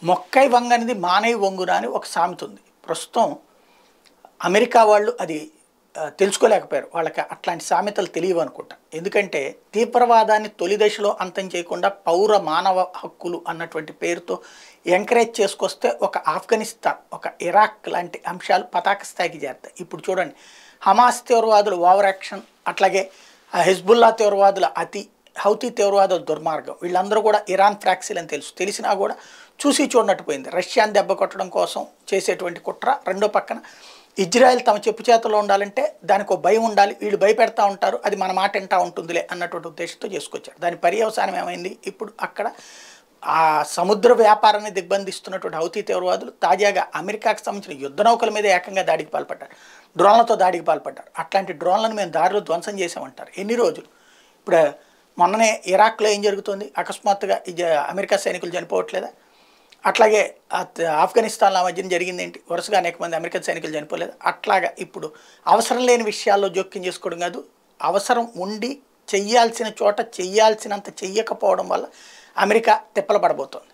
మొక్కై వంగనిది మానై వంగున అని ఒక సామెత ఉంది. ప్రస్తుతం అమెరికా వాళ్ళు అది తెలుసుకోలేకపోయారు. వాళ్ళకి అట్లాంటి సామెతలు తెలియవు అనుకుంటా. ఎందుకంటే తీవ్రవాదాన్ని తొలి దశలో అంతం చేయకుండా పౌర మానవ హక్కులు అన్నటువంటి పేరుతో ఎంకరేజ్ చేసుకొస్తే ఒక ఆఫ్ఘనిస్తాన్, ఒక ఇరాక్ లాంటి అంశాలు పతాక స్థాయికి చేరుతాయి. ఇప్పుడు చూడండి, హమాస్ తీవ్రవాదులు ఓవర్ యాక్షన్, అట్లాగే హెజ్బుల్లా తీవ్రవాదుల హౌతీ తీవ్రవాదుల దుర్మార్గం, వీళ్ళందరూ కూడా ఇరాన్ ఫ్రాక్సీలు అని తెలిసినా కూడా చూసి చూడనట్టు పోయింది. రష్యాని దెబ్బ కొట్టడం కోసం చేసేటువంటి కుట్ర, రెండో పక్కన ఇజ్రాయెల్ తమ చెప్పు చేతలో ఉండాలంటే దానికి ఒక భయం ఉండాలి, వీళ్ళు భయపెడతా ఉంటారు, అది మన మాట వింటా ఉంటుందిలే అన్నటువంటి ఉద్దేశంతో చేసుకొచ్చారు. దాని పర్యవసానం ఏమైంది? ఇప్పుడు అక్కడ ఆ సముద్ర వ్యాపారాన్ని దిగ్బంధిస్తున్నటువంటి హౌతీ తీవ్రవాదులు తాజాగా అమెరికాకు సంబంధించిన యుద్ధ నౌకల మీద ఏకంగా దాడికి పాల్పడ్డారు, డ్రోన్లతో దాడికి పాల్పడ్డారు. అట్లాంటి డ్రోన్లను మేము దారిలో ధ్వంసం చేసామంటారు. ఎన్ని రోజులు? ఇప్పుడు మొన్ననే ఇరాక్లో ఏం జరుగుతుంది? అకస్మాత్తుగా అమెరికా సైనికులు చనిపోవట్లేదా? అట్లాగే ఆఫ్ఘనిస్తాన్లో మధ్యన జరిగింది ఏంటి? వరుసగా అనేక మంది అమెరికన్ సైనికులు చనిపోలేదు. అట్లాగా ఇప్పుడు అవసరం లేని విషయాల్లో జోక్యం చేసుకోవడం కాదు, అవసరం ఉండి చెయ్యాల్సిన చోట చెయ్యాల్సినంత చెయ్యకపోవడం వల్ల అమెరికా తిప్పలు పడబోతోంది.